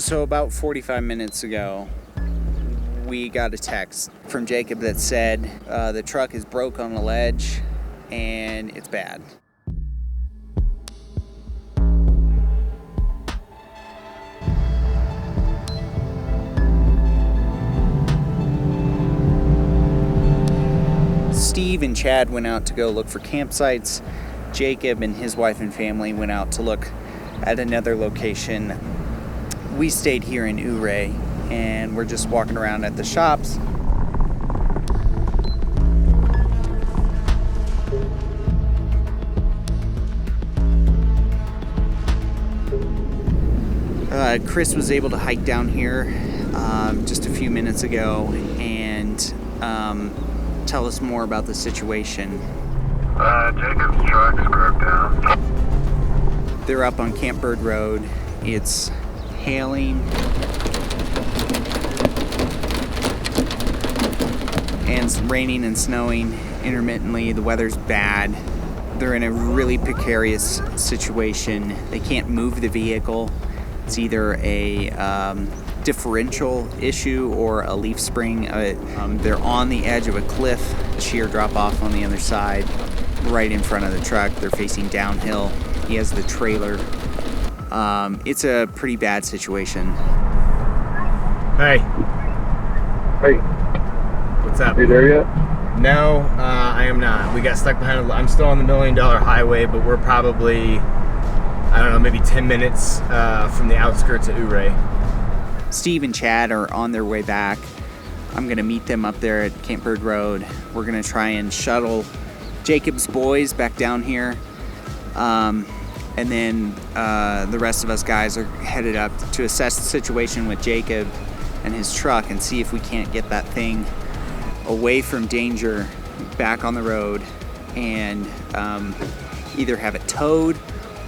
So about 45 minutes ago, we got a text from Jacob that said the truck is broke on a ledge and it's bad. Steve and Chad went out to go look for campsites. Jacob and his wife and family went out to look at another location. We stayed here in Ouray, and we're just walking around at the shops. Chris was able to hike down here just a few minutes ago and tell us more about the situation. Jacob's truck's broke down. They're up on Camp Bird Road. It's hailing and it's raining and snowing intermittently. The weather's bad. They're in a really precarious situation. They can't move the vehicle. It's either a differential issue or a leaf spring. They're on the edge of a cliff, a sheer drop off on the other side, right in front of the truck. They're facing downhill. He has the trailer. It's a pretty bad situation. Hey. Hey, What's up? you there yet? No, I am not. We got stuck behind I'm still on the $1 Million Highway, but we're probably, I don't know, maybe 10 minutes from the outskirts of Ouray. Steve and Chad are on their way back. I'm going to meet them up there at Camp Bird Road. We're going to try and shuttle Jacob's boys back down here. And then the rest of us guys are headed up to assess the situation with Jacob and his truck and see if we can't get that thing away from danger, back on the road, and either have it towed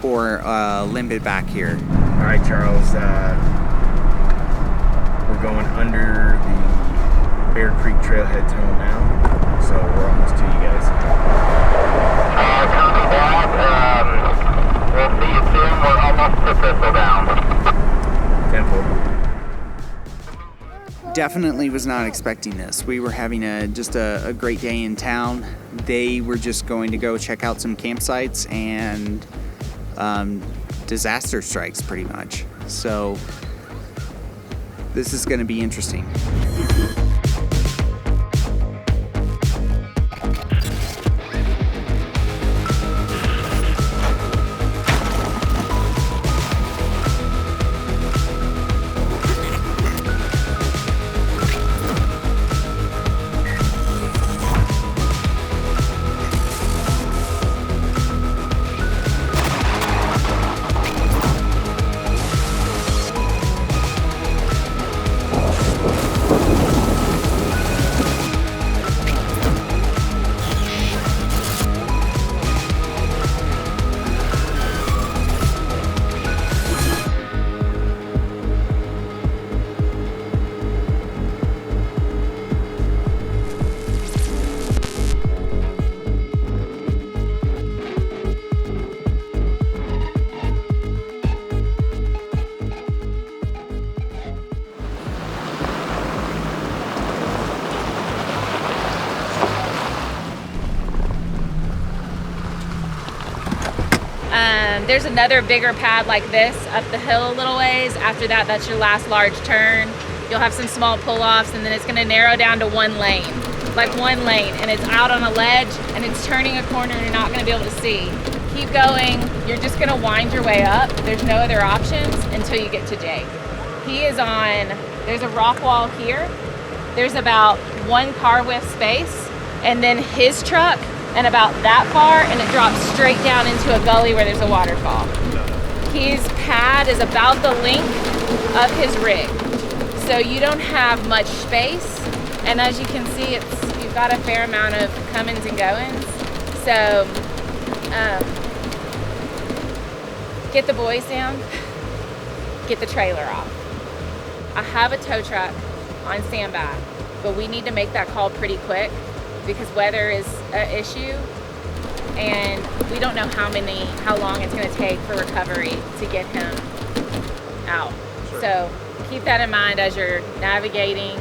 or limp it back here. All right, Charles. We're going under the Bear Creek Trailhead Tunnel now, so we're almost to you guys. Copy that. We'll see you soon. We're almost to Thistle Down. 10-4. Definitely was not expecting this. We were having just a great day in town. They were just going to go check out some campsites, and disaster strikes pretty much. So this is going to be interesting. There's another bigger pad like this up the hill a little ways. After that, that's your last large turn. You'll have some small pull-offs, and then it's gonna narrow down to one lane, and it's out on a ledge, and it's turning a corner and you're not gonna be able to see. Keep going, you're just gonna wind your way up. There's no other options until you get to Jake. He is on, there's a rock wall here. There's about one car width space, and then his truck, and about that far, and it drops straight down into a gully where there's a waterfall. His pad is about the length of his rig, so you don't have much space, and as you can see, you've got a fair amount of comings and goings. So get the boys down, get the trailer off. I have a tow truck on standby, but we need to make that call pretty quick because weather is an issue, and we don't know how long it's going to take for recovery to get him out. Sure. So keep that in mind as you're navigating.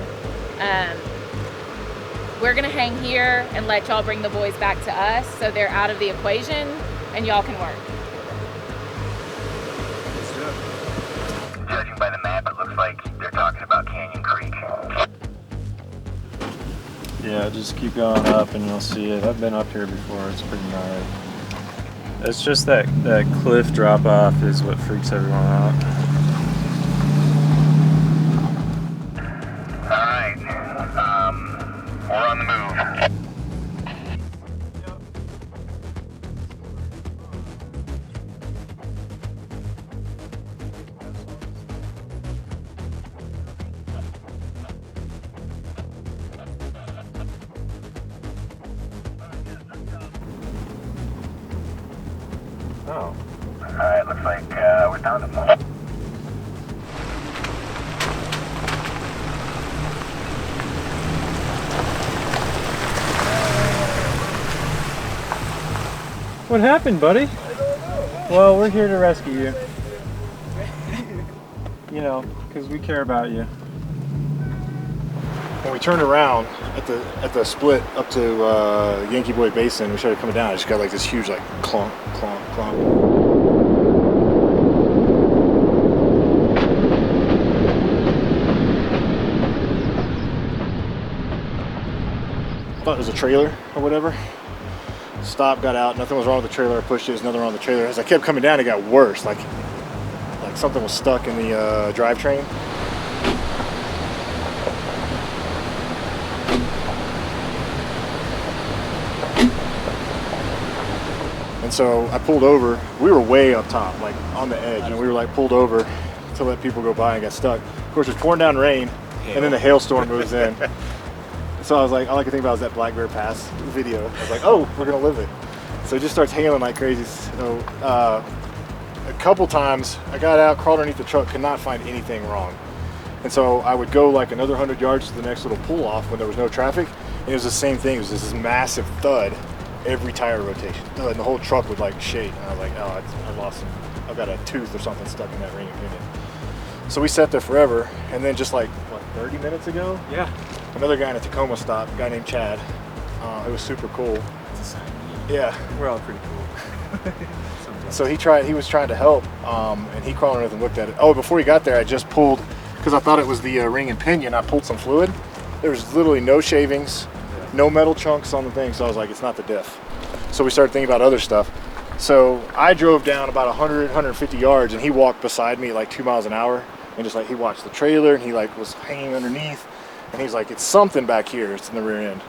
We're gonna hang here and let y'all bring the boys back to us so they're out of the equation and y'all can work. Let's do it. Judging by the map, it looks like they're talking about Canyon Creek. Yeah, just keep going up and you'll see it. I've been up here before, it's pretty gnarly. It's just that cliff drop off is what freaks everyone out. Alright, we're on the move. Oh. Alright, looks like we're down to one. What happened, buddy? Well, we're here to rescue you. You know, because we care about you. When we turned around at the split up to Yankee Boy Basin, we started coming down. I just got like this huge like clonk, clonk, clonk. Thought it was a trailer or whatever. Stopped, got out. Nothing was wrong with the trailer. I pushed it. There's nothing wrong with the trailer. As I kept coming down, it got worse. Like something was stuck in the drivetrain. And so I pulled over. We were way up top, like on the edge, and we were like pulled over to let people go by and got stuck. Of course, it's pouring down rain, and then the hailstorm moves in. So I was like, all I could think about was that Black Bear Pass video. I was like, oh, we're gonna live it. So it just starts hailing like crazy. So a couple times I got out, crawled underneath the truck, could not find anything wrong. And so I would go like another 100 yards to the next little pull off when there was no traffic, and it was the same thing. It was this massive thud every tire rotation. Thud, and the whole truck would like shake. And I was like, oh, I lost some, I've got a tooth or something stuck in that ring of pinion. So we sat there forever, and then just like, what, 30 minutes ago? Yeah. Another guy in a Tacoma stopped, a guy named Chad. It was super cool. Yeah. We're all pretty cool. So he was trying to help, and he crawled underneath and looked at it. Oh, before he got there, I just pulled, because I thought it was the ring and pinion, I pulled some fluid. There was literally no shavings, no metal chunks on the thing, so I was like, it's not the diff. So we started thinking about other stuff. So I drove down about 100, 150 yards, and he walked beside me like 2 miles an hour, and just like, he watched the trailer, and he like was hanging underneath, and he's like, it's something back here, it's in the rear end.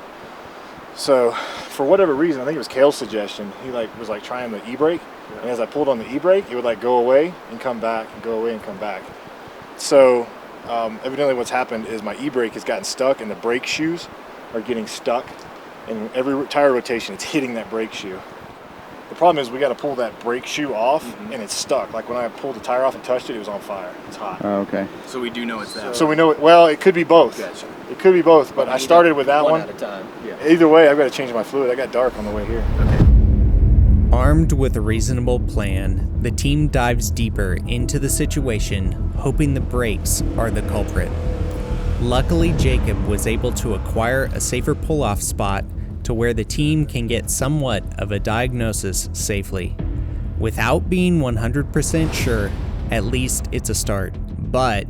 So for whatever reason, I think it was Kale's suggestion, he like was like trying the e-brake, and as I pulled on the e-brake, it would like go away and come back and go away and come back. So evidently what's happened is my e-brake has gotten stuck and the brake shoes are getting stuck, and every tire rotation it's hitting that brake shoe. The problem is we got to pull that brake shoe off, and it's stuck. Like when I pulled the tire off and touched it, it was on fire. It's hot. Oh, okay. So we do know it's that. So we know it. Well, it could be both. Gotcha. It could be both, but I started with that one. At a time. Yeah. Either way, I've got to change my fluid. I got dark on the way here. Armed with a reasonable plan, the team dives deeper into the situation, hoping the brakes are the culprit. Luckily, Jacob was able to acquire a safer pull-off spot to where the team can get somewhat of a diagnosis safely. Without being 100% sure, at least it's a start. But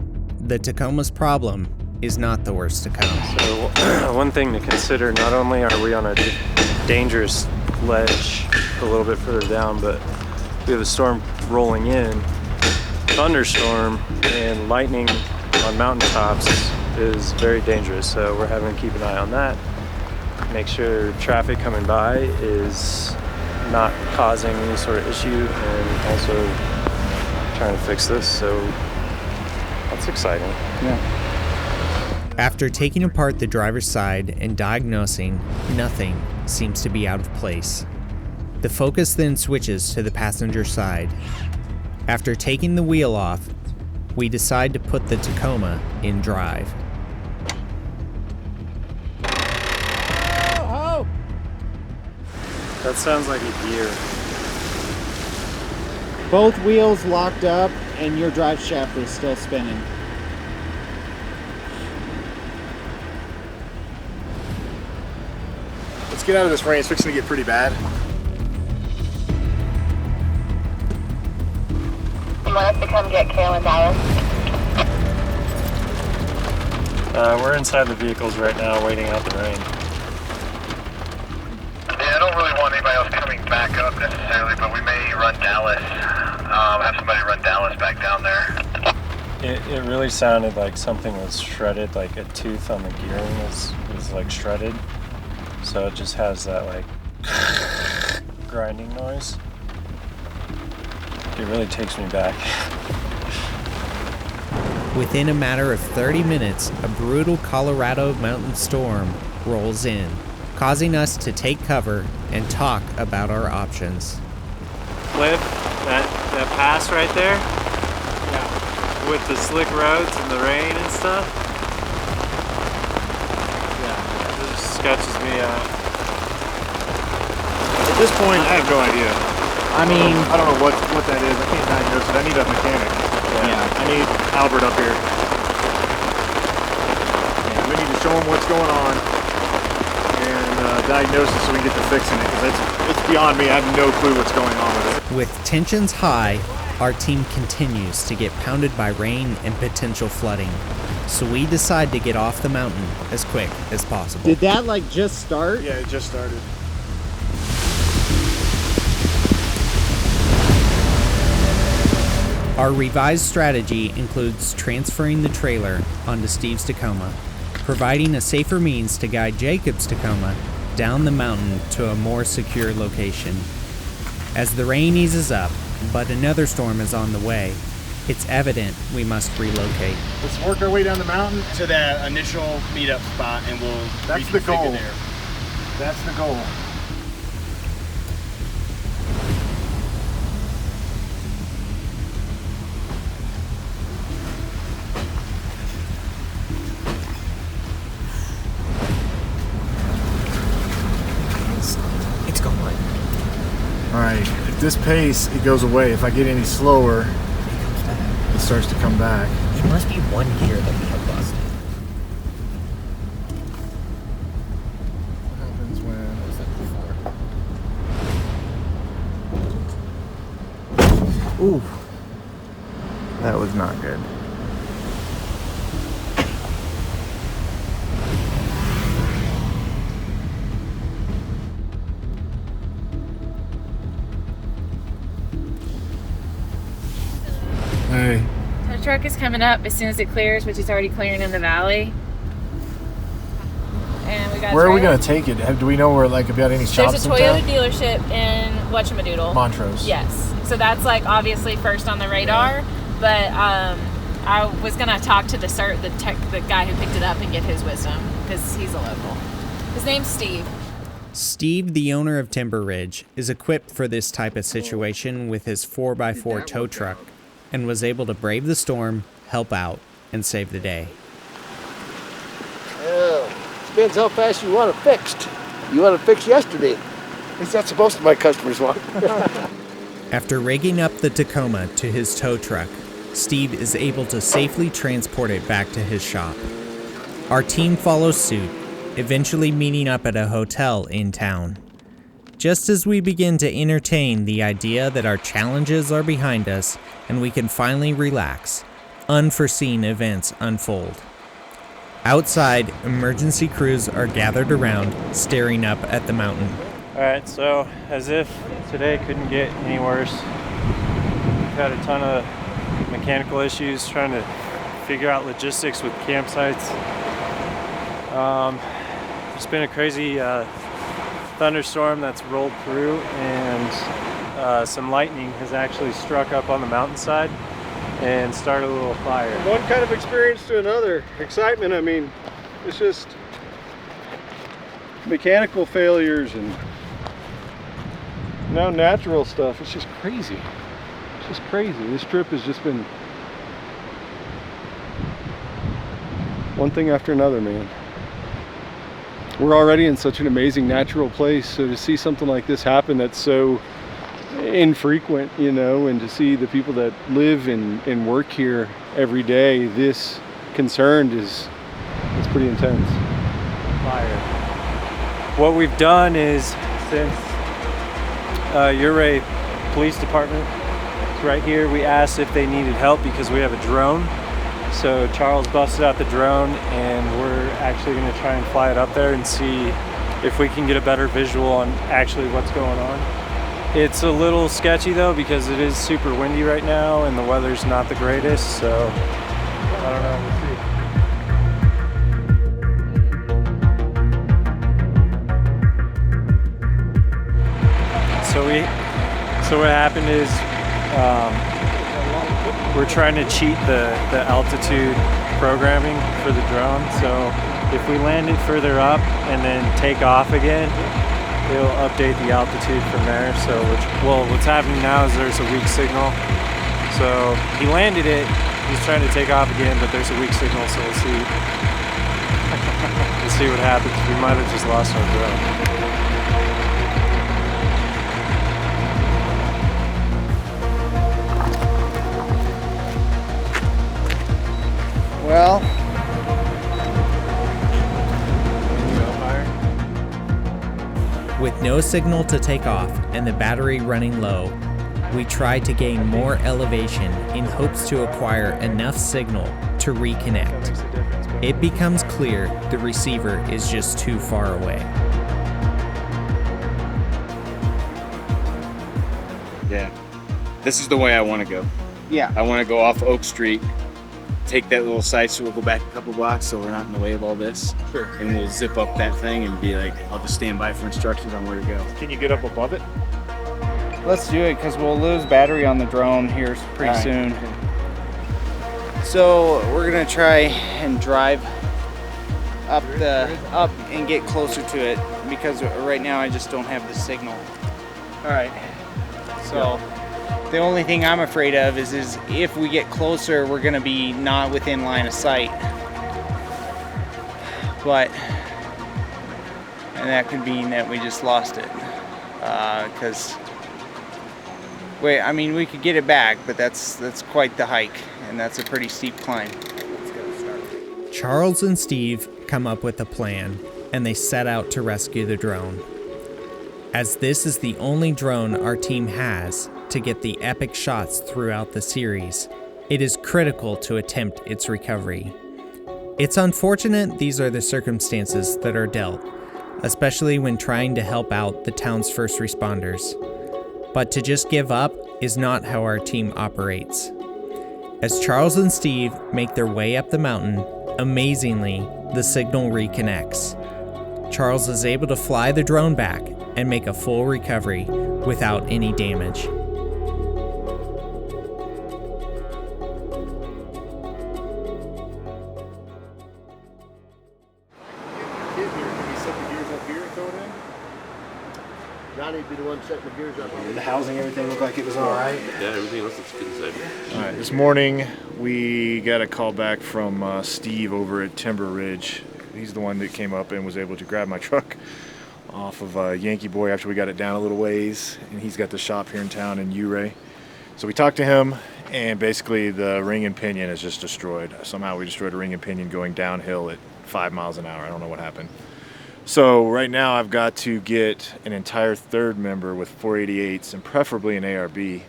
the Tacoma's problem is not the worst to come. So one thing to consider, not only are we on a dangerous ledge a little bit further down, but we have a storm rolling in. Thunderstorm and lightning on mountaintops is very dangerous, so we're having to keep an eye on that. Make sure traffic coming by is not causing any sort of issue, and also trying to fix this, so that's exciting. Yeah. After taking apart the driver's side and diagnosing, nothing seems to be out of place. The focus then switches to the passenger side. After taking the wheel off, we decide to put the Tacoma in drive. That sounds like a gear. Both wheels locked up and your drive shaft is still spinning. get out of this rain. It's fixing to get pretty bad. You want us to come get Carolyn Dallas? We're inside the vehicles right now, waiting out the rain. Yeah, I don't really want anybody else coming back up necessarily, but we may run Dallas. Have somebody run Dallas back down there. It really sounded like something was shredded, like a tooth on the gearing was like shredded. So it just has that like grinding noise. It really takes me back. Within a matter of 30 minutes, a brutal Colorado mountain storm rolls in, causing us to take cover and talk about our options. Cliff, that pass right there? Yeah. With the slick roads and the rain and stuff? Yeah, it just sketches me out. At this point, I have no idea. I mean, I don't know what that is. I can't diagnose it. I need a mechanic. Yeah. I need Albert up here. Yeah, we need to show him what's going on and diagnose it so we can get to fixing it, because it's beyond me. I have no clue what's going on with it. With tensions high, our team continues to get pounded by rain and potential flooding. So we decide to get off the mountain as quick as possible. Did that like just start? Yeah, it just started. Our revised strategy includes transferring the trailer onto Steve's Tacoma, providing a safer means to guide Jacob's Tacoma down the mountain to a more secure location. As the rain eases up, but another storm is on the way, it's evident we must relocate. Let's work our way down the mountain. To that initial meetup spot, and we'll That's the goal. reconfigure there. That's the goal. It's going. All right, at this pace, it goes away. If I get any slower, it starts to come back. It must be one gear that we have busted. What happens when... Ooh, that was not good. Hey. Our truck is coming up as soon as it clears, which is already clearing in the valley. And we got. Where are we gonna take it? Do we know where, like, if you got any shops? There's a in Toyota town? dealership in Whatchamadoodle. Montrose. Yes. So that's like obviously first on the radar, but I was gonna talk to the guy who picked it up and get his wisdom because he's a local. His name's Steve. Steve, the owner of Timber Ridge, is equipped for this type of situation with his 4x4 tow truck and was able to brave the storm, help out, and save the day. Well, depends how fast you want it fixed. You want it fixed yesterday. At least that's most of my customers want. After rigging up the Tacoma to his tow truck, Steve is able to safely transport it back to his shop. Our team follows suit, eventually meeting up at a hotel in town. Just as we begin to entertain the idea that our challenges are behind us and we can finally relax, unforeseen events unfold. Outside, emergency crews are gathered around, staring up at the mountain. All right, so as if today couldn't get any worse, we've had a ton of mechanical issues trying to figure out logistics with campsites. It's been a crazy thunderstorm that's rolled through, and some lightning has actually struck up on the mountainside and started a little fire. One kind of experience to another. Excitement, I mean, it's just mechanical failures and now natural stuff. It's just crazy. It's just crazy. This trip has just been one thing after another, man. We're already in such an amazing natural place, so to see something like this happen that's so infrequent, you know, and to see the people that live and work here every day this concerned it's pretty intense. Fire. what we've done is, since Ouray Police Department is right here, we asked if they needed help because we have a drone. So Charles busted out the drone, and we're actually going to try and fly it up there and see if we can get a better visual on actually what's going on. It's a little sketchy though because it is super windy right now and the weather's not the greatest, so I don't know, we'll see. So what happened is we're trying to cheat the altitude programming for the drone. So if we land it further up and then take off again, it'll update the altitude from there. So what's happening now is there's a weak signal. So he landed it, he's trying to take off again, but there's a weak signal, so we'll see. We'll see what happens. We might have just lost our drone. Well, with no signal to take off and the battery running low, we try to gain more elevation in hopes to acquire enough signal to reconnect. It becomes clear the receiver is just too far away. Yeah, this is the way I want to go. yeah. I want to go off Oak Street, take that little side so we'll go back a couple blocks so we're not in the way of all this. Sure. And we'll zip up that thing and be like, I'll just stand by for instructions on where to go. Can you get up above it? Let's do it because we'll lose battery on the drone here pretty soon. So we're gonna try and drive up and get closer to it because right now I just don't have the signal. All right. So the only thing I'm afraid of is if we get closer, we're gonna be not within line of sight. And that could mean that we just lost it. I mean, we could get it back, but that's quite the hike, and that's a pretty steep climb. Charles and Steve come up with a plan, and they set out to rescue the drone. As this is the only drone our team has to get the epic shots throughout the series, it is critical to attempt its recovery. It's unfortunate these are the circumstances that are dealt, especially when trying to help out the town's first responders. But to just give up is not how our team operates. As Charles and Steve make their way up the mountain, amazingly, the signal reconnects. Charles is able to fly the drone back and make a full recovery without any damage. Johnny'd be the one setting the gears up. The housing, everything looked like it was all right. Yeah, everything else looks good inside. All right, this morning we got a call back from Steve over at Timber Ridge. He's the one that came up and was able to grab my truck off of Yankee Boy after we got it down a little ways, and he's got the shop here in town in Ouray. So we talked to him, and basically the ring and pinion is just destroyed. Somehow we destroyed a ring and pinion going downhill at 5 miles an hour. I don't know what happened. So right now I've got to get an entire third member with 488s and preferably an ARB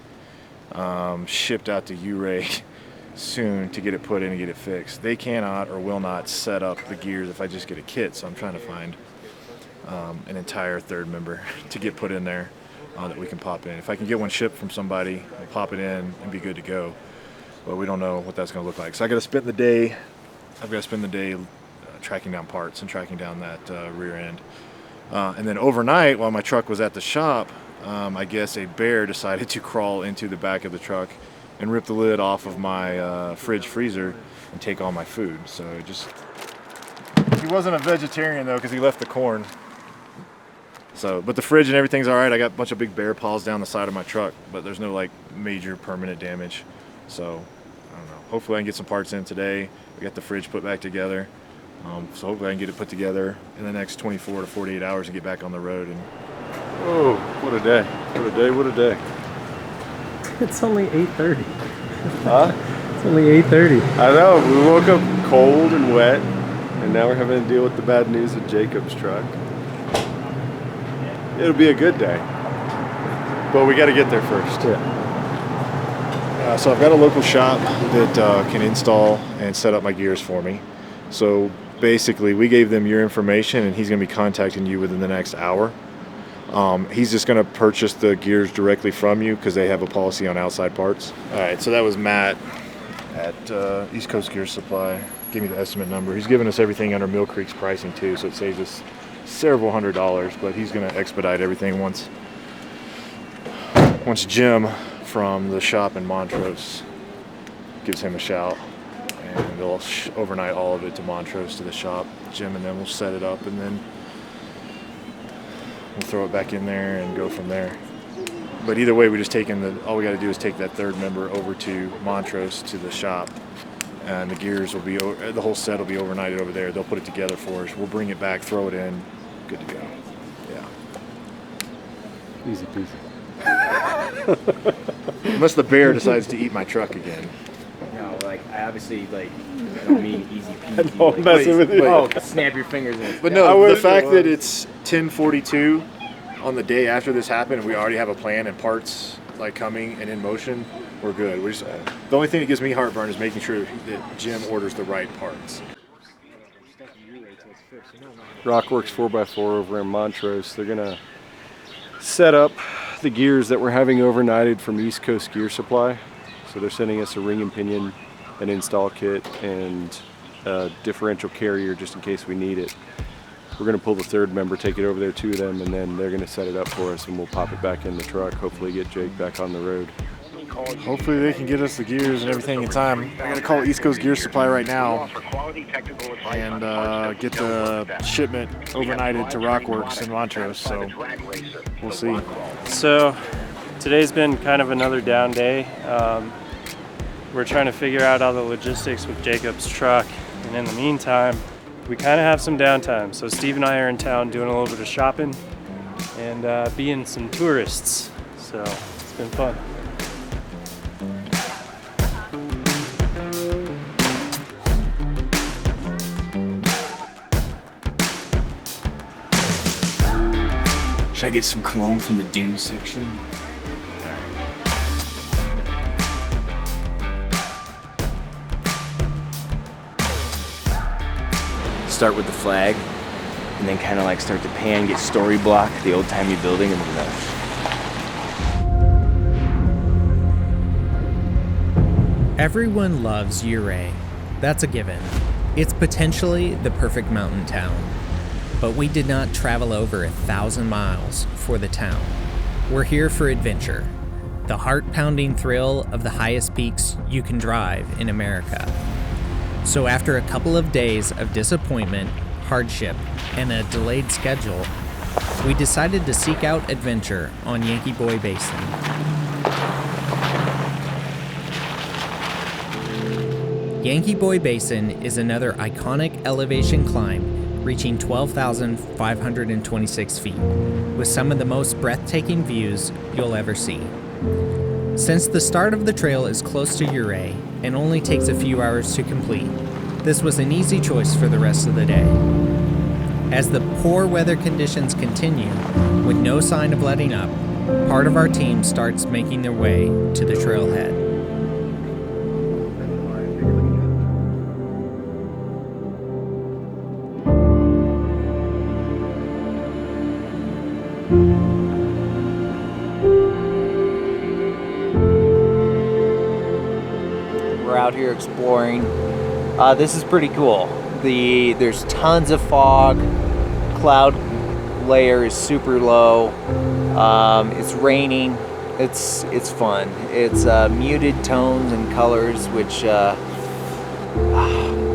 shipped out to Ouray soon to get it put in and get it fixed. They cannot or will not set up the gears if I just get a kit, so I'm trying to find an entire third member to get put in there that we can pop in. If I can get one shipped from somebody, I'll pop it in and be good to go. But we don't know what that's going to look like. So I got to spend the day. I've got to spend the day tracking down parts and tracking down that rear end. And then overnight, while my truck was at the shop, I guess a bear decided to crawl into the back of the truck and rip the lid off of my fridge freezer and take all my food. So it just... He wasn't a vegetarian though, because he left the corn. So, but the fridge and everything's all right. I got a bunch of big bear paws down the side of my truck, but there's no like major permanent damage. So I don't know. Hopefully I can get some parts in today. We got the fridge put back together. So hopefully I can get it put together in the next 24 to 48 hours and get back on the road. And Oh, what a day. What a day, what a day. It's only 8:30. Huh? It's only 8:30. I know, we woke up cold and wet, and now we're having to deal with the bad news of Jacob's truck. it'll be a good day. But we got to get there first. So I've got a local shop that can install and set up my gears for me. So basically, we gave them your information, and he's going to be contacting you within the next hour. He's just going to purchase the gears directly from you because they have a policy on outside parts. All right, so that was Matt at East Coast Gear Supply. Give me the estimate number. He's giving us everything under Mill Creek's pricing too, so it saves us several $100s, but he's going to expedite everything once Jim from the shop in Montrose gives him a shout, and they'll overnight all of it to Montrose to the shop. Jim and then we'll set it up, and then we'll throw it back in there and go from there. But either way, all we got to do is take that third member over to Montrose to the shop, and the gears will be the whole set will be overnighted over there. They'll put it together for us. We'll bring it back, throw it in, good to go. Yeah. Easy peasy. Unless the bear decides to eat my truck again. No, like I obviously don't mean easy peasy. No, I'm messing with you. Oh, snap your fingers in. But no, the fact that it's 10:42 on the day after this happened, and we already have a plan and parts coming and in motion, we're good. The only thing that gives me heartburn is making sure that Jim orders the right parts. Rockworks 4x4 over in Montrose. They're gonna set up the gears that we're having overnighted from East Coast Gear Supply. So they're sending us a ring and pinion, an install kit, and a differential carrier just in case we need it. We're gonna pull the third member, take it over there to them, and then they're gonna set it up for us, and we'll pop it back in the truck, hopefully get Jake back on the road. Hopefully they can get us the gears and everything in time. I gotta call East Coast Gear Supply right now and get the shipment overnighted to Rockworks in Montrose, so we'll see. So today's been kind of another down day. We're trying to figure out all the logistics with Jacob's truck, and in the meantime, we kind of have some downtime. So Steve and I are in town doing a little bit of shopping and being some tourists. So it's been fun. Should I get some cologne from the Dune section? Start with the flag, and then kind of start to pan, get story block, the old-timey building, and then Everyone loves Ouray. That's a given. It's potentially the perfect mountain town. But we did not travel over 1,000 miles for the town. We're here for adventure, the heart-pounding thrill of the highest peaks you can drive in America. So after a couple of days of disappointment, hardship, and a delayed schedule, we decided to seek out adventure on Yankee Boy Basin. Yankee Boy Basin is another iconic elevation climb reaching 12,526 feet, with some of the most breathtaking views you'll ever see. Since the start of the trail is close to Ouray and only takes a few hours to complete, this was an easy choice for the rest of the day. As the poor weather conditions continue, with no sign of letting up, part of our team starts making their way to the trailhead. We're out here exploring. This is pretty cool. There's tons of fog. Cloud layer is super low. It's raining. It's fun. It's muted tones and colors, which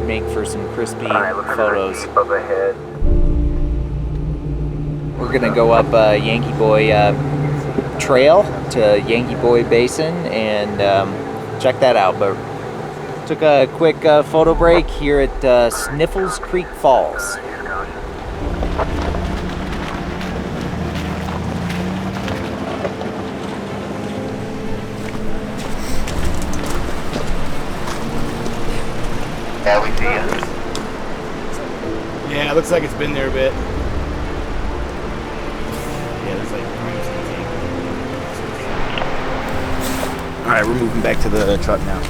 make for some crispy photos. We're gonna go up Yankee Boy Trail to Yankee Boy Basin and check that out. But took a quick photo break here at Sniffles Creek Falls. Yeah, we see you. yeah, it looks like it's been there a bit. Yeah, All right, we're moving back to the truck now.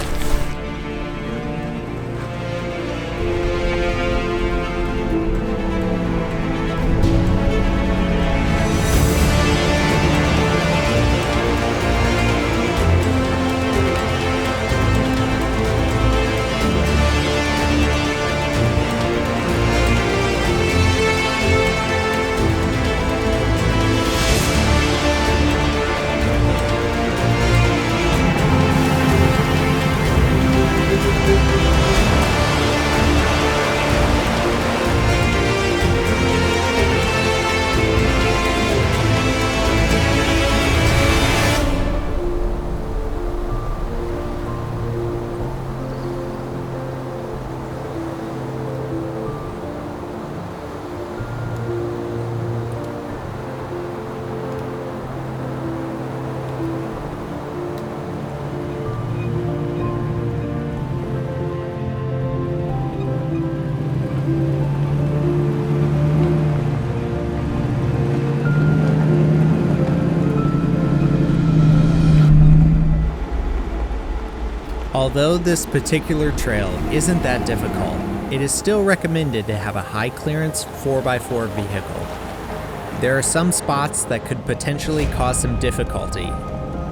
Although this particular trail isn't that difficult, it is still recommended to have a high clearance 4x4 vehicle. There are some spots that could potentially cause some difficulty,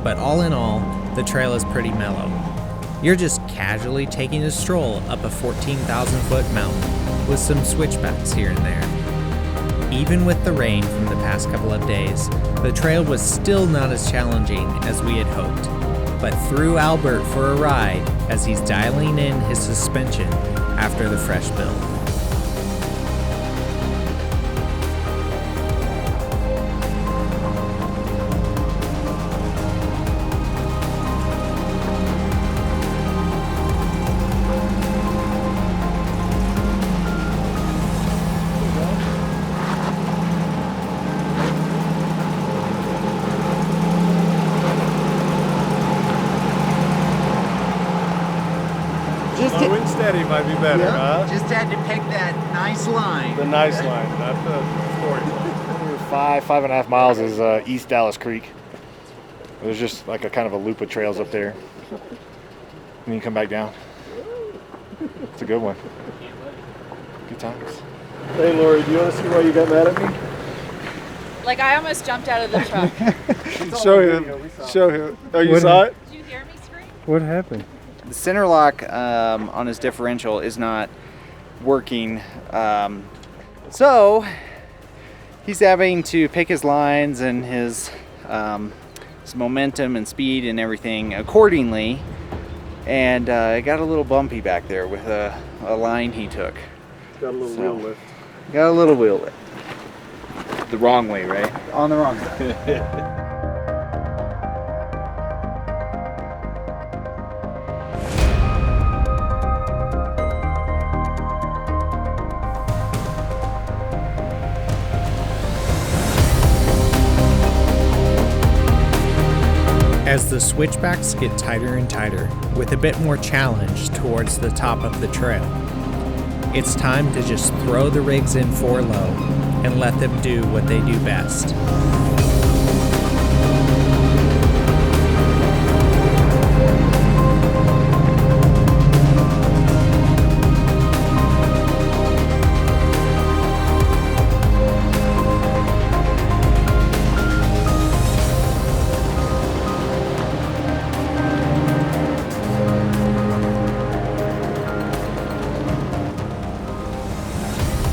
but all in all, the trail is pretty mellow. You're just casually taking a stroll up a 14,000 foot mountain with some switchbacks here and there. Even with the rain from the past couple of days, the trail was still not as challenging as we had hoped. But threw Albert for a ride as he's dialing in his suspension after the fresh build. Slow and steady might be better, huh? Just had to pick that nice line. The nice line, not the 40. 5.5 miles is East Dallas Creek. There's just like a kind of a loop of trails up there. And you come back down. It's a good one. Good times. Hey, Lori, do you want to see why you got mad at me? Like, I almost jumped out of the truck. Show him. Show him. Oh, you saw it? Did you hear me scream? What happened? The center lock on his differential is not working, so he's having to pick his lines and his momentum and speed and everything accordingly, and it got a little bumpy back there with a line he took. Got a little wheel lift. Got a little wheel lift. The wrong way, right? On the wrong side. As the switchbacks get tighter and tighter, with a bit more challenge towards the top of the trail, it's time to just throw the rigs in 4 low and let them do what they do best.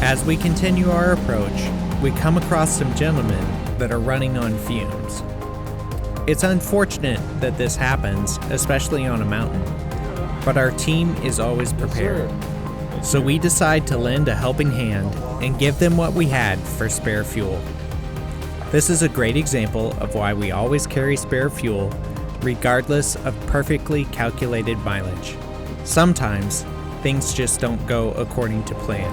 As we continue our approach, we come across some gentlemen that are running on fumes. It's unfortunate that this happens, especially on a mountain, but our team is always prepared. So we decide to lend a helping hand and give them what we had for spare fuel. This is a great example of why we always carry spare fuel, regardless of perfectly calculated mileage. Sometimes, things just don't go according to plan.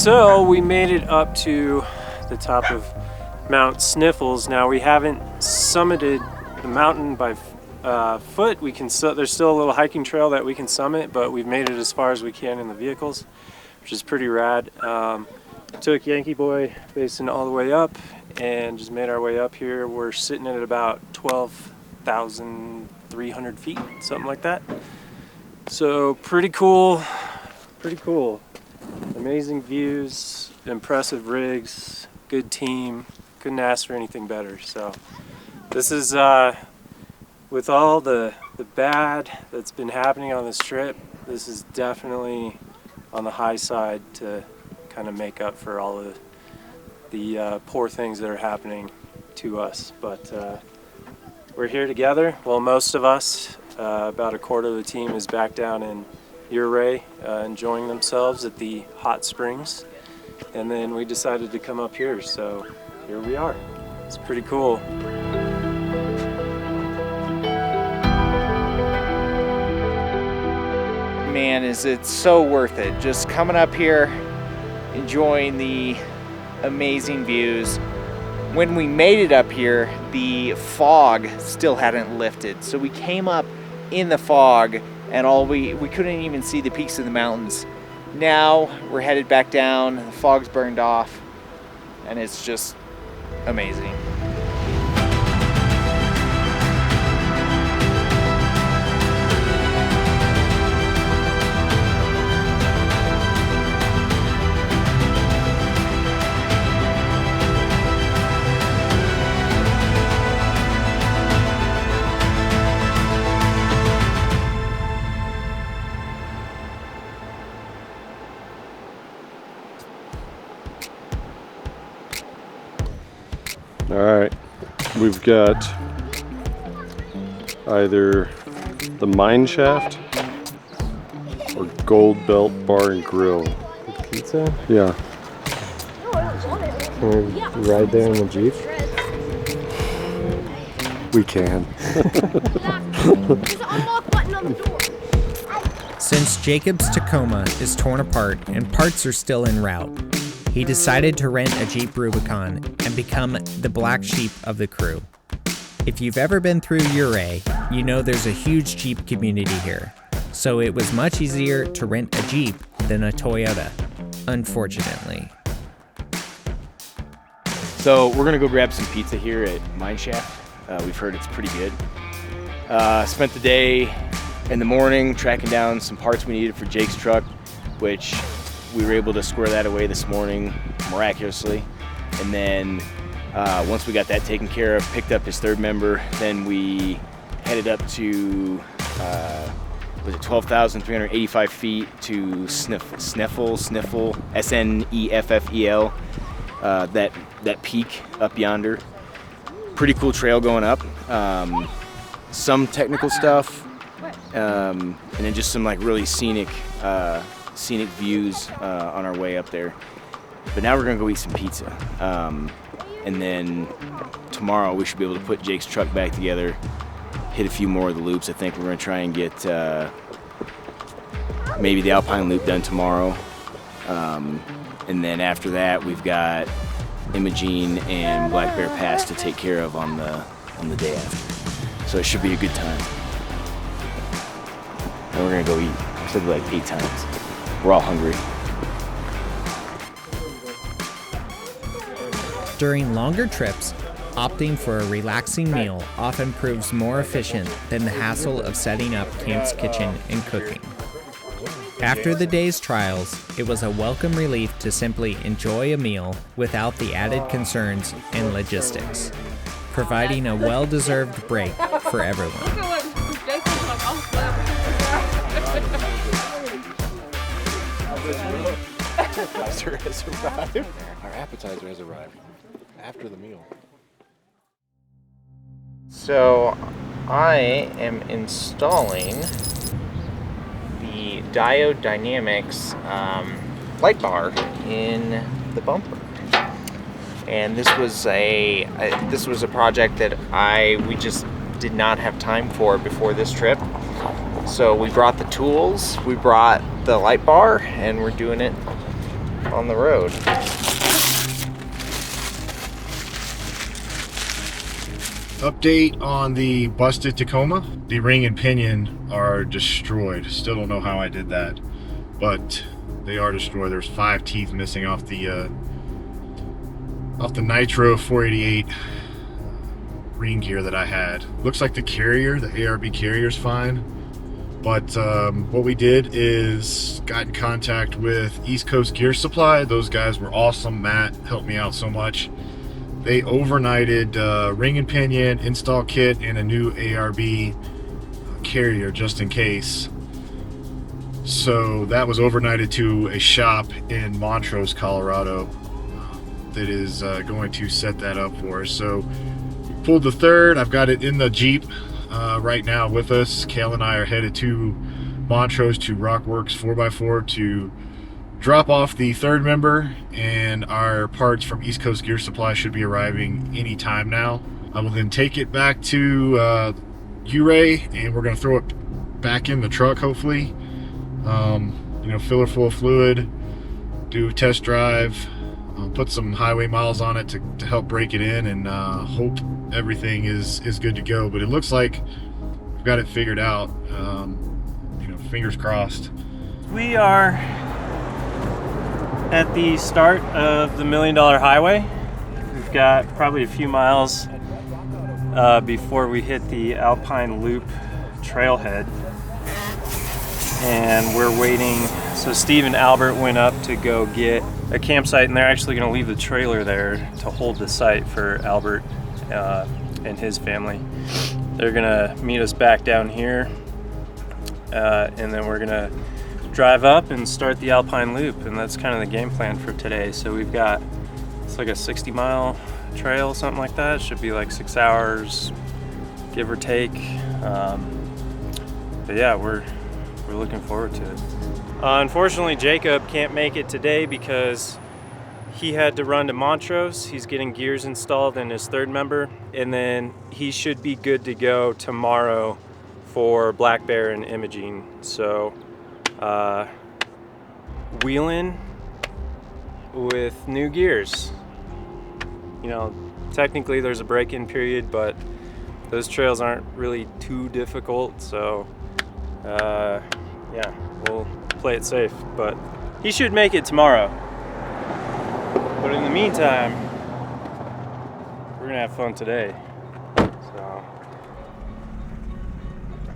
So we made it up to the top of Mount Sniffles. Now we haven't summited the mountain by foot. We can still, there's still a little hiking trail that we can summit, but we've made it as far as we can in the vehicles, which is pretty rad. Took Yankee Boy Basin all the way up and just made our way up here. We're sitting at about 12,300 feet, something like that. So pretty cool, pretty cool. Amazing views, impressive rigs, good team. Couldn't ask for anything better. So this is, with all the bad that's been happening on this trip, this is definitely on the high side to kind of make up for all of the poor things that are happening to us. But we're here together. Well, most of us, about a quarter of the team is back down in Ouray, enjoying themselves at the hot springs. And then we decided to come up here, so here we are. It's pretty cool. Man, is it so worth it. Just coming up here, enjoying the amazing views. When we made it up here, the fog still hadn't lifted. So we came up in the fog and we couldn't even see the peaks of the mountains. Now we're headed back down, the fog's burned off, and it's just amazing. All right, we've got either the mine shaft or Gold Belt Bar and Grill. Pizza? Yeah. Can we ride there in the Jeep? We can. Since Jacob's Tacoma is torn apart and parts are still en route, he decided to rent a Jeep Rubicon and become the black sheep of the crew. If you've ever been through Ouray, you know there's a huge Jeep community here, so it was much easier to rent a Jeep than a Toyota, unfortunately. So we're gonna go grab some pizza here at Mine Shaft. We've heard it's pretty good. Spent the day in the morning tracking down some parts we needed for Jake's truck, which we were able to square that away this morning miraculously. And then once we got that taken care of, picked up his third member, then we headed up to was it 12,385 feet to Sniffle, S-N-E-F-F-E-L, that peak up yonder. Pretty cool trail going up. Some technical stuff, and then just some like really scenic views on our way up there. But now we're gonna go eat some pizza. And then tomorrow we should be able to put Jake's truck back together, hit a few more of the loops. I think we're gonna try and get maybe the Alpine Loop done tomorrow. And then after that we've got Imogene and Black Bear Pass to take care of on the day after. So it should be a good time. And we're gonna go eat. I said like 8 times. We're all hungry. During longer trips, opting for a relaxing meal often proves more efficient than the hassle of setting up Camp's kitchen and cooking. After the day's trials, it was a welcome relief to simply enjoy a meal without the added concerns and logistics, providing a well-deserved break for everyone. Appetizer has arrived. Our appetizer has arrived after the meal. So I am installing the Diode Dynamics light bar in the bumper, and this was a project that we just did not have time for before this trip. So we brought the tools, we brought the light bar, and we're doing it on the road. Update on the busted Tacoma. The ring and pinion are destroyed. Still don't know how I did that, but they are destroyed. There's 5 teeth missing off the Nitro 488 ring gear that I had. Looks like the carrier, the ARB carrier, is fine. But what we did is got in contact with East Coast Gear Supply. Those guys were awesome. Matt helped me out so much. They overnighted ring and pinion, install kit, and a new ARB carrier just in case. So that was overnighted to a shop in Montrose, Colorado that is going to set that up for us. So pulled the third. I've got it in the Jeep right now with us. Kale and I are headed to Montrose to Rockworks 4x4 to drop off the third member, and our parts from East Coast Gear Supply should be arriving any time now. I will then take it back to Ouray, and we're going to throw it back in the truck hopefully. Fill her full of fluid, do a test drive, put some highway miles on it to help break it in, and hope everything is good to go. But it looks like we've got it figured out. Fingers crossed. We are at the start of the $1 Million Highway. We've got probably a few miles before we hit the Alpine Loop trailhead, and we're waiting. So Steve and Albert went up to go get a campsite, and they're actually going to leave the trailer there to hold the site for Albert and his family. They're going to meet us back down here, and then we're going to drive up and start the Alpine Loop, and that's kind of the game plan for today. So we've got, it's like a 60-mile trail, something like that. It should be like 6 hours, give or take. But yeah, we're looking forward to it. Unfortunately, Jacob can't make it today because he had to run to Montrose. He's getting gears installed in his third member, and then he should be good to go tomorrow for Black Bear and imaging. So wheeling with new gears. Technically there's a break-in period, but those trails aren't really too difficult, so yeah, we'll play it safe. But he should make it tomorrow. But in the meantime, we're gonna have fun today. So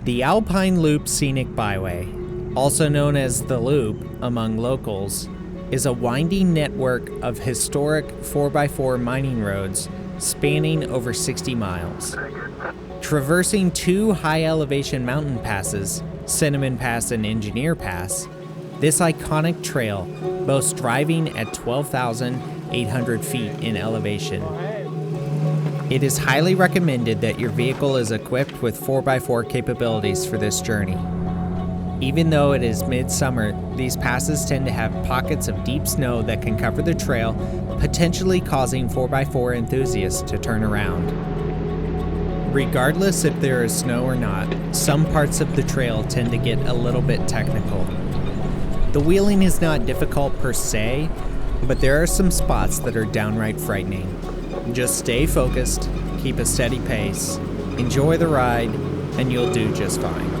The Alpine Loop Scenic Byway, also known as the Loop among locals, is a winding network of historic 4x4 mining roads spanning over 60 miles. Traversing 2 high-elevation mountain passes, Cinnamon Pass and Engineer Pass, this iconic trail boasts driving at 12,800 feet in elevation. It is highly recommended that your vehicle is equipped with 4x4 capabilities for this journey. Even though it is midsummer, these passes tend to have pockets of deep snow that can cover the trail, potentially causing 4x4 enthusiasts to turn around. Regardless if there is snow or not, some parts of the trail tend to get a little bit technical. The wheeling is not difficult per se, but there are some spots that are downright frightening. Just stay focused, keep a steady pace, enjoy the ride, and you'll do just fine.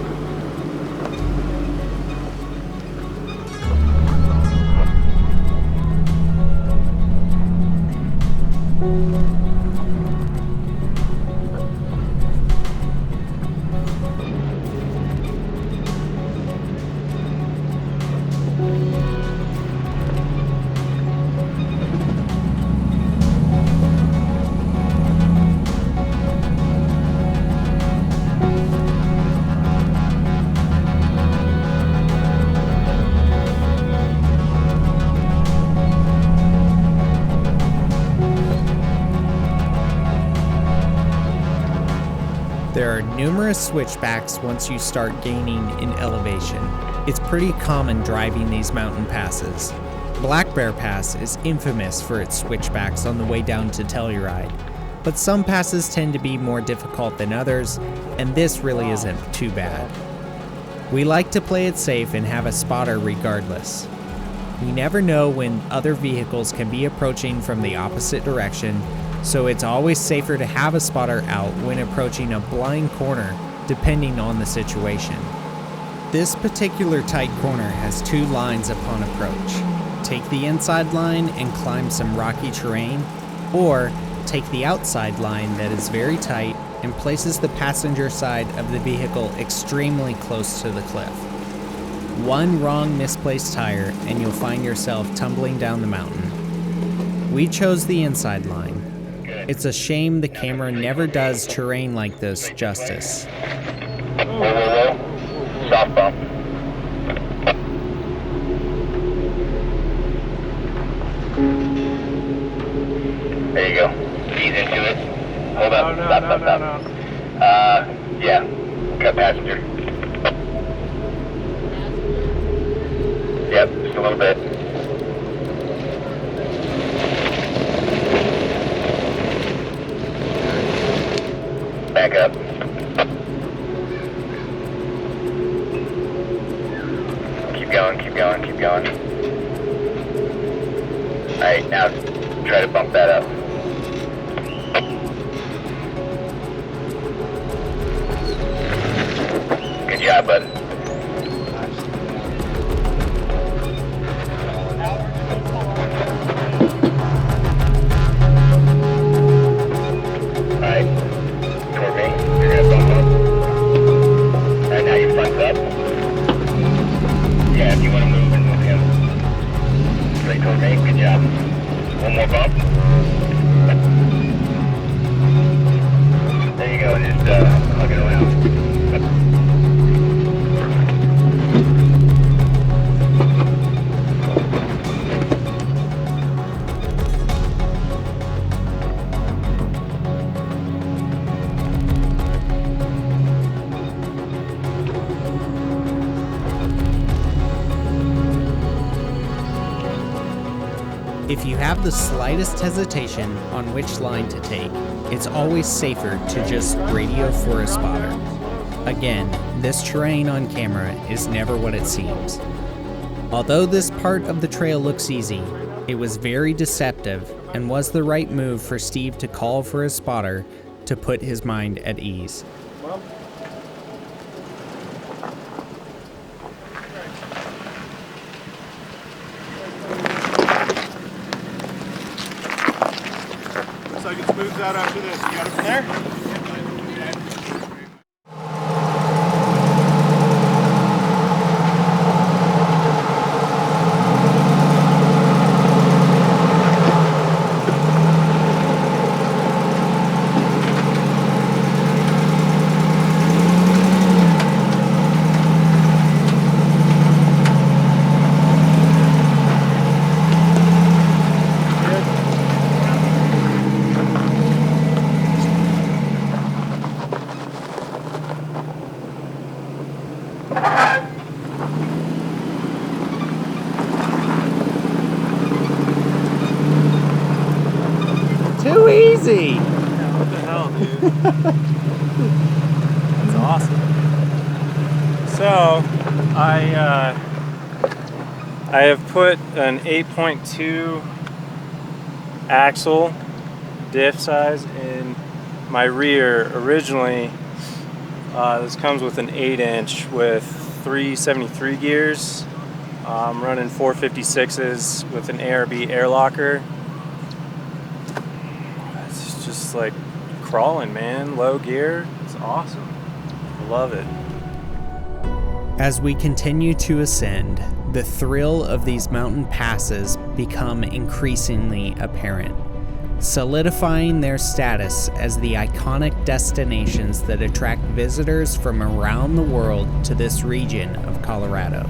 There are numerous switchbacks once you start gaining in elevation. It's pretty common driving these mountain passes. Black Bear Pass is infamous for its switchbacks on the way down to Telluride, but some passes tend to be more difficult than others, and this really isn't too bad. We like to play it safe and have a spotter regardless. You never know when other vehicles can be approaching from the opposite direction, so it's always safer to have a spotter out when approaching a blind corner, depending on the situation. This particular tight corner has 2 lines upon approach. Take the inside line and climb some rocky terrain, or take the outside line that is very tight and places the passenger side of the vehicle extremely close to the cliff. One wrong misplaced tire and you'll find yourself tumbling down the mountain. We chose the inside line. It's a shame the camera never does terrain like this justice. Soft bump. There you go. Ease into it. Hold up. Stop. Yeah. Cut passenger. Yep, just a little bit. Back up. Keep going. Alright, now try to bump that up. Good job, bud. Alright, toward me. You're gonna bump up. Alright, now your front's up. Yeah, if you want to move and move him. Straight toward me, good job. One more bump. There you go, just hug it around. If you have the slightest hesitation on which line to take, it's always safer to just radio for a spotter. Again, this terrain on camera is never what it seems. Although this part of the trail looks easy, it was very deceptive and was the right move for Steve to call for a spotter to put his mind at ease. So I can smooth out after this. You got it from there? Too easy! What the hell, dude? That's awesome. So, I have put an 8.2 axle diff size in my rear. Originally, this comes with an 8-inch with 373 gears. I'm running 456s with an ARB air locker. It's just like crawling, man. Low gear. It's awesome. Love it. As we continue to ascend, the thrill of these mountain passes become increasingly apparent, solidifying their status as the iconic destinations that attract visitors from around the world to this region of Colorado.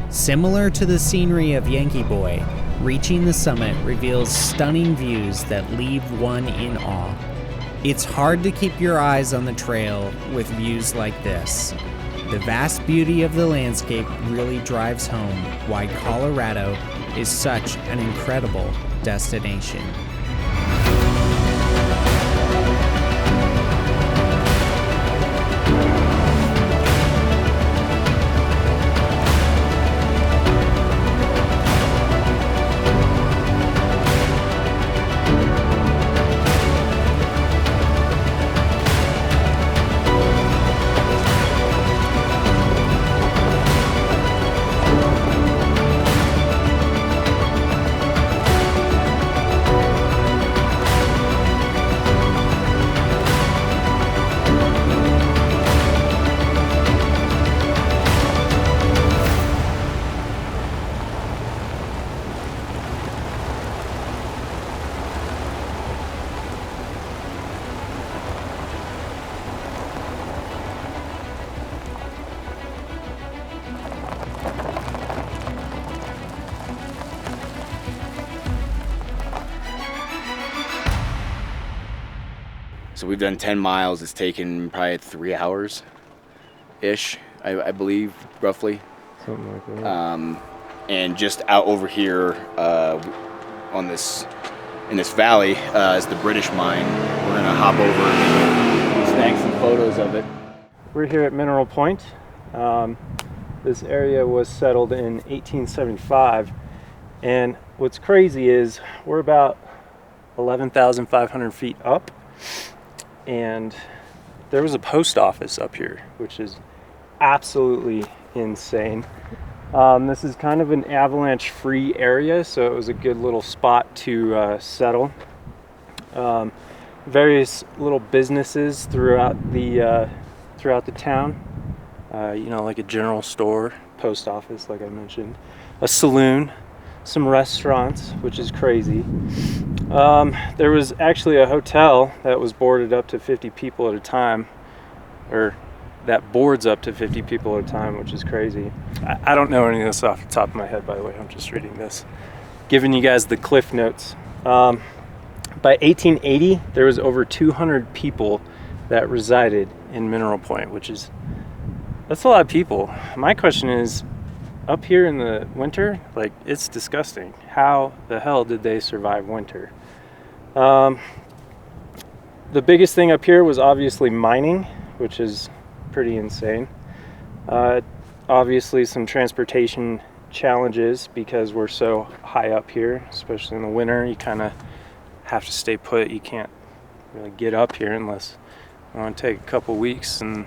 Similar to the scenery of Yankee Boy, reaching the summit reveals stunning views that leave one in awe. It's hard to keep your eyes on the trail with views like this. The vast beauty of the landscape really drives home why Colorado is such an incredible destination. So we've done 10 miles. It's taken probably 3 hours-ish, I believe, roughly. Something like that. And just out over here in this valley is the British mine. We're gonna hop over and snag some photos of it. We're here at Mineral Point. This area was settled in 1875, and what's crazy is we're about 11,500 feet up, and there was a post office up here, which is absolutely insane. This is kind of an avalanche-free area, so it was a good little spot to settle. Various little businesses throughout the town. You know, like a general store, post office, like I mentioned, a saloon, some restaurants, which is crazy. There was actually a hotel that was boarded up to 50 people at a time, or that boards up to 50 people at a time, which is crazy. I don't know any of this off the top of my head, by the way. I'm just reading this, giving you guys the cliff notes. By 1880, there was over 200 people that resided in Mineral Point, that's a lot of people. My question is, up here in the winter, like, it's disgusting. How the hell did they survive winter? The biggest thing up here was obviously mining, which is pretty insane. Obviously some transportation challenges because we're so high up here, especially in the winter. You kind of have to stay put. You can't really get up here unless you want to take a couple weeks and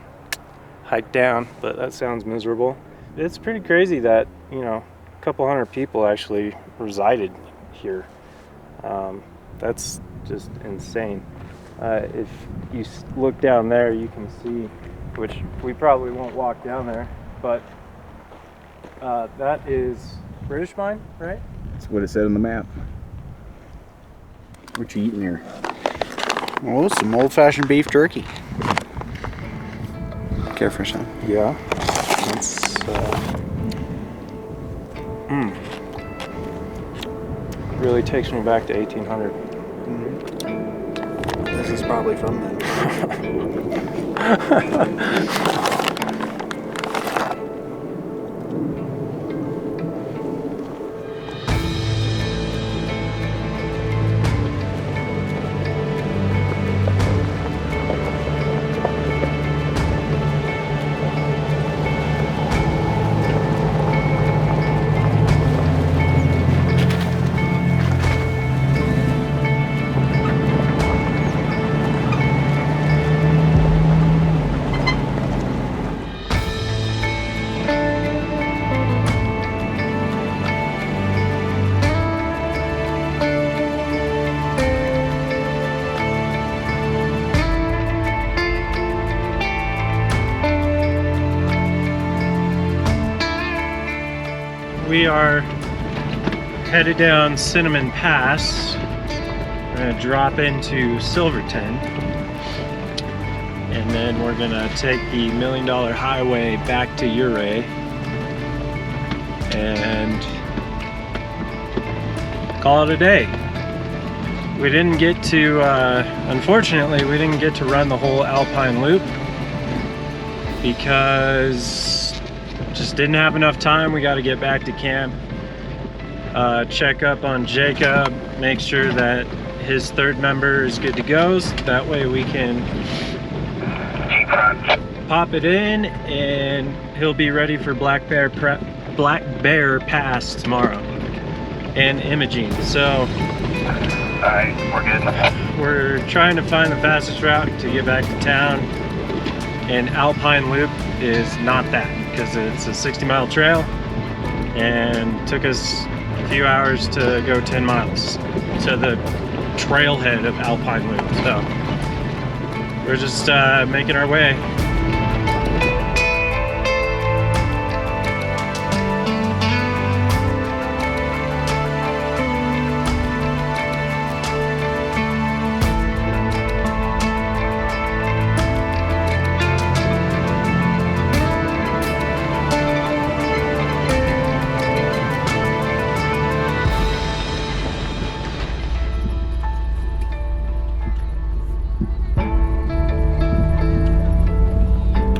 hike down, but that sounds miserable. It's pretty crazy that, you know, a couple hundred people actually resided here. That's just insane. If you look down there, you can see, which we probably won't walk down there, but that is British mine, right? That's what it said on the map. What you eating here? Oh, some old-fashioned beef jerky. Care for some? Yeah. That's really takes me back to 1800. This is probably from then. We are headed down Cinnamon Pass. We're gonna drop into Silverton, and then we're gonna take the $1 Million Highway back to Ouray and call it a day. We didn't get to, unfortunately, we didn't get to run the whole Alpine Loop because just didn't have enough time. We got to get back to camp, check up on Jacob, make sure that his third member is good to go, so that way we can pop it in and he'll be ready for Black Bear Pass tomorrow and imaging. So Alright, we're good. we're trying to find the fastest route to get back to town, and Alpine Loop is not that, because it's a 60-mile trail and took us a few hours to go 10 miles to the trailhead of Alpine Loop. So we're just making our way.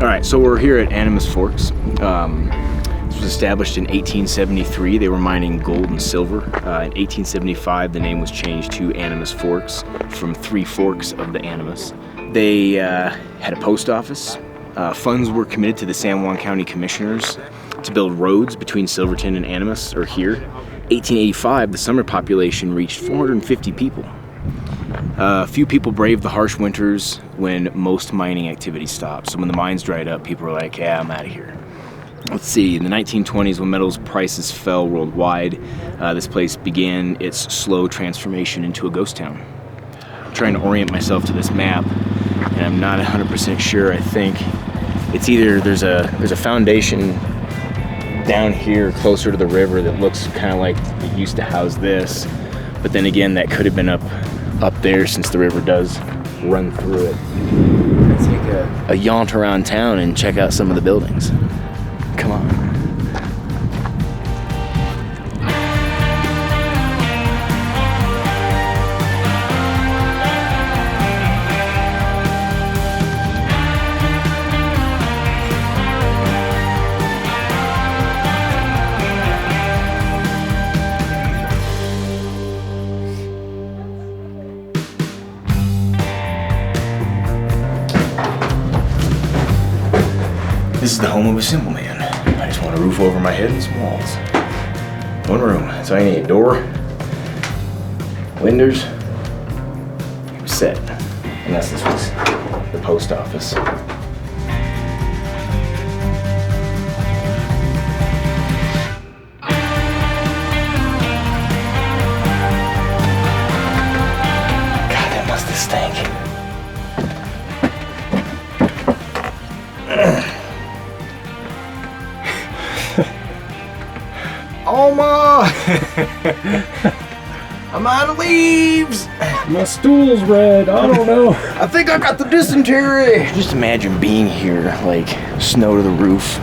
All right, so we're here at Animas Forks. This was established in 1873. They were mining gold and silver. In 1875, the name was changed to Animas Forks from 3 forks of the Animas. They had a post office. Funds were committed to the San Juan County Commissioners to build roads between Silverton and Animas, or here. 1885, the summer population reached 450 people. A few people braved the harsh winters when most mining activity stopped. So when the mines dried up, people were like, yeah, I'm out of here. Let's see, in the 1920s, when metals prices fell worldwide, this place began its slow transformation into a ghost town. I'm trying to orient myself to this map, and I'm not 100% sure. I think it's either there's a foundation down here closer to the river that looks kind of like it used to house this, but then again, that could have been up there since the river does run through it. Let's take a jaunt around town and check out some of the buildings. Come on. This is the home of a simple man. I just want a roof over my head and some walls. One room. So I need a door, windows, set. Unless this was the post office. God, that must have stank. Oma! I'm out of leaves! My stool's red, I don't know. I think I got the dysentery! Just imagine being here, like snow to the roof.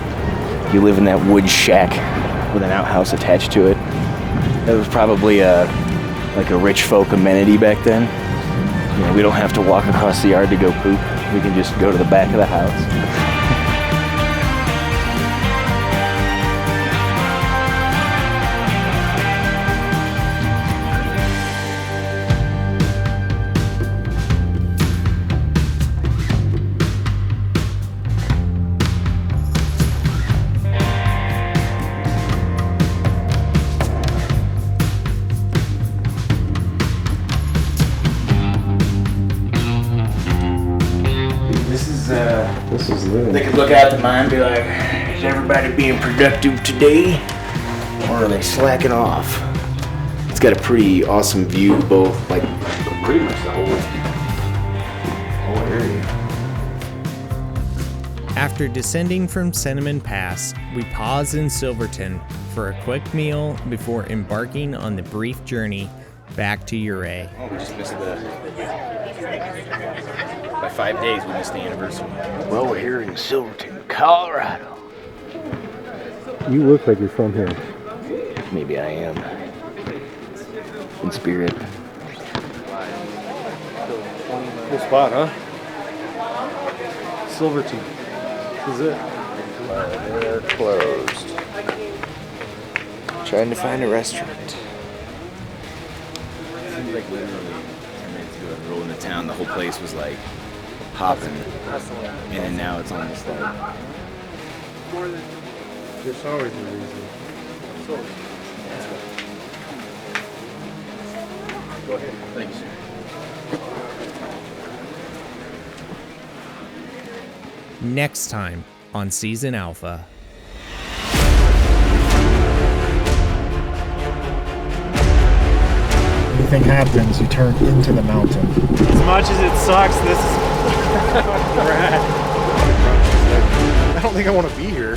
You live in that wood shack with an outhouse attached to it. That was probably like a rich folk amenity back then. You know, we don't have to walk across the yard to go poop. We can just go to the back of the house. This is living. They could look out the mine and be like, is everybody being productive today? Or are they slacking off? It's got a pretty awesome view, both, like, pretty much the whole area. After descending from Cinnamon Pass, we pause in Silverton for a quick meal before embarking on the brief journey back to Ouray. Oh, we just missed by 5 days we missed the anniversary. Well, we're here in Silverton, Colorado. You look like you're from here. Maybe I am. In spirit. Cool spot, huh? Silverton. This is it. They're closed. Trying to find a restaurant. Seems like literally 10 minutes ago, I rolled into town, the whole place was like hopping. And then now it's almost like... There's always a reason. Go ahead. Thank you, sir. Next time on Season Alpha. Anything happens, you turn into the mountain. As much as it sucks, this is rad. I don't think I want to be here.